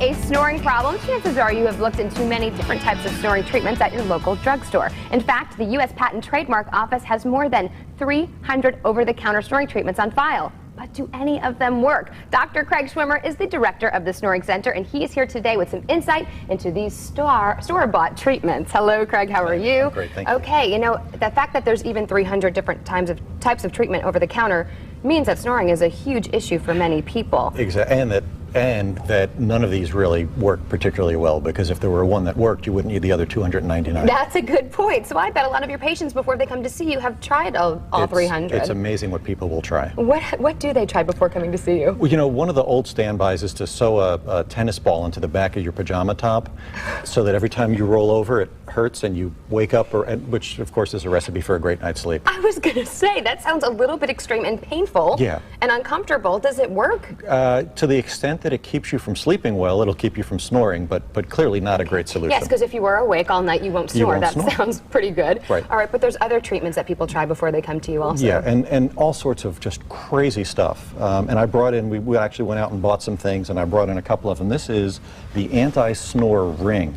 a snoring problem, chances are you have looked into many different types of snoring treatments at your local drugstore. In fact, the U.S. Patent and Trademark Office has more than 300 over-the-counter snoring treatments on file. But do any of them work? Dr. Craig Schwimmer is the director of the Snoring Center, and he is here today with some insight into these store-bought treatments. Hello, Craig. How are you? Great, thank you. Okay, you know, the fact that there's even 300 different types of treatment over the counter means that snoring is a huge issue for many people. Exactly, and that none of these really work particularly well, because if there were one that worked, you wouldn't need the other 299. That's a good point. So I bet a lot of your patients, before they come to see you, have tried all 300. It's amazing what people will try. What do they try before coming to see you? Well, you know, one of the old standbys is to sew a tennis ball into the back of your pajama top, so that every time you roll over, it hurts and you wake up, which of course is a recipe for a great night's sleep. I was going to say, that sounds a little bit extreme and painful. Yeah. And uncomfortable. Does it work? To the extent that it keeps you from sleeping well, it'll keep you from snoring, but clearly not a great solution. Yes, because if you were awake all night, you won't snore. That sounds pretty good. Right. All right, but there's other treatments that people try before they come to you also. Yeah, and all sorts of just crazy stuff. And I brought in, we actually went out and bought some things, and I brought in a couple of them. This is the anti-snore ring,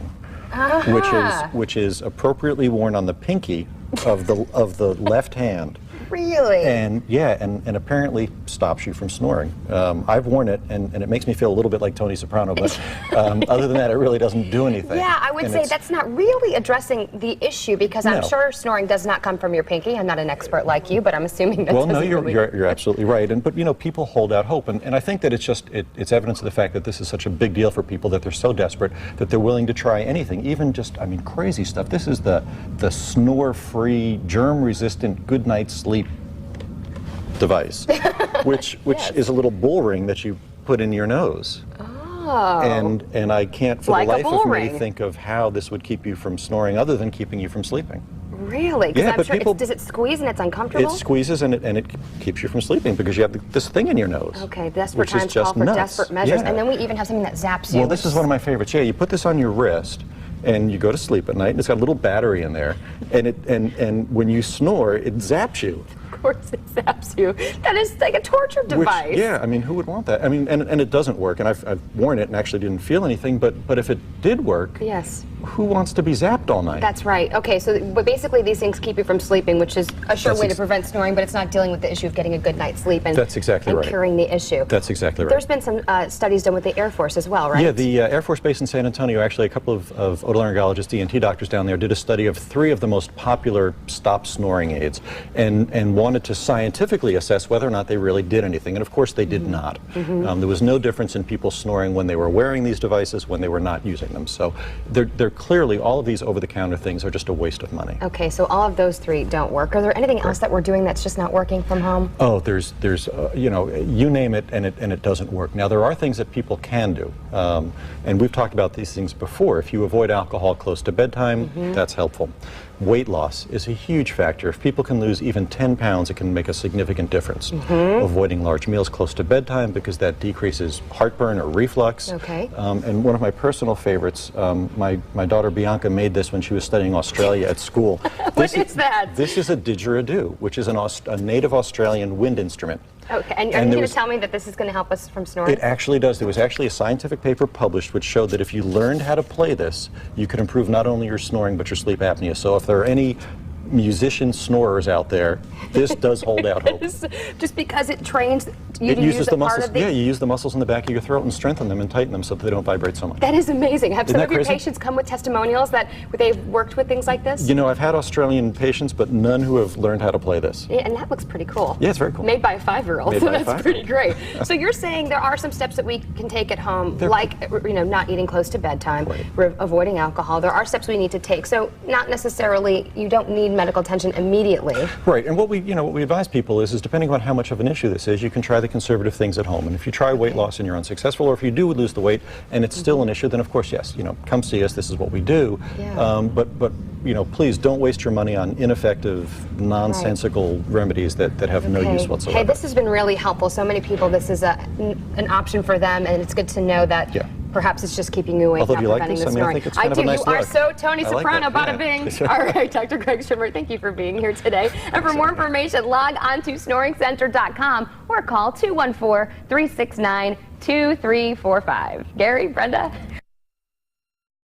which is appropriately worn on the pinky of the left hand. Really? And yeah, and apparently stops you from snoring. I've worn it, and it makes me feel a little bit like Tony Soprano, but other than that, it really doesn't do anything. Yeah, I would say that's not really addressing the issue, because I'm sure snoring does not come from your pinky. I'm not an expert like you, but I'm assuming that well, no, you're absolutely right. But you know, people hold out hope, and I think that it's evidence of the fact that this is such a big deal for people, that they're so desperate that they're willing to try anything, even just, I mean, crazy stuff. This is the snore-free, germ-resistant good night sleep device, which is a little bull ring that you put in your nose. Oh. And I can't for like the life of me ring. think of how this would keep you from snoring other than keeping you from sleeping. Really? Yeah, I'm but sure people, does it squeeze and it's uncomfortable? It squeezes and it keeps you from sleeping because you have this thing in your nose. Okay, desperate times call for nuts. desperate measures. Yeah. And then we even have something that zaps you. Well, this is one of my favorites. Yeah, you put this on your wrist and you go to sleep at night, and it's got a little battery in there, and when you snore, it zaps you. Of course it zaps you. That is like a torture device. Yeah, I mean, who would want that? I mean, and it doesn't work, and I've worn it and actually didn't feel anything, but if it did work, yes, who wants to be zapped all night? That's right. Okay, so but basically these things keep you from sleeping, which is a sure way to prevent snoring, but it's not dealing with the issue of getting a good night's sleep and, that's exactly right. Curing the issue. That's exactly right. There's been some studies done with the Air Force as well, right? Yeah, the Air Force Base in San Antonio, actually a couple of otolaryngologists, ENT doctors down there did a study of 3 of the most popular stop snoring aids and wanted to scientifically assess whether or not they really did anything, and of course they did not. There was no difference in people snoring when they were wearing these devices, when they were not using them. So they're clearly, all of these over-the-counter things are just a waste of money. Okay, so all of those 3 don't work. Are there anything else that we're doing that's just not working from home? Oh, there's you know, you name it, and it doesn't work. Now, there are things that people can do, and we've talked about these things before. If you avoid alcohol close to bedtime, that's helpful. Weight loss is a huge factor. If people can lose even 10 pounds, it can make a significant difference. Avoiding large meals close to bedtime, because that decreases heartburn or reflux. Okay. And one of my personal favorites, my daughter Bianca made this when she was studying Australia at school. What is that? This is a didgeridoo, which is a native Australian wind instrument. Okay, and are you going to tell me that this is going to help us from snoring? It actually does. There was actually a scientific paper published which showed that if you learned how to play this, you could improve not only your snoring but your sleep apnea. So if there are any musician snorers out there, this does hold out hope. Just because it trains you to use the muscles. part of the... Yeah, you use the muscles in the back of your throat and strengthen them and tighten them so that they don't vibrate so much. That is amazing. Have some of your crazy? patients come with testimonials that they've worked with things like this? You know, I've had Australian patients, but none who have learned how to play this. Yeah, and that looks pretty cool. Yeah, it's very cool. Made by a 5-year-old, Made so by a that's 5-year-old. pretty great. So you're saying there are some steps that we can take at home, like, you know, not eating close to bedtime, avoiding alcohol. There are steps we need to take. So not necessarily, you don't need medical attention immediately. Right, and what we advise people is depending on how much of an issue this is, you can try the conservative things at home. And if you try weight loss and you're unsuccessful, or if you do lose the weight and it's still an issue, then of course, yes, you know, come see us. This is what we do. Yeah. But you know, please don't waste your money on ineffective, nonsensical remedies that have no use whatsoever. Hey, this has been really helpful. So many people, this is an option for them, and it's good to know that perhaps it's just keeping you awake, Although, not do you like preventing this? the I mean, I snoring. think it's kind of a do. nice You are look. so Tony I like Soprano, that, bada bing. yeah. All right, Dr. Greg Schimmer, thank you for being here today. And for more information, log on to snoringcenter.com or call 214-369-2345. Gary, Brenda?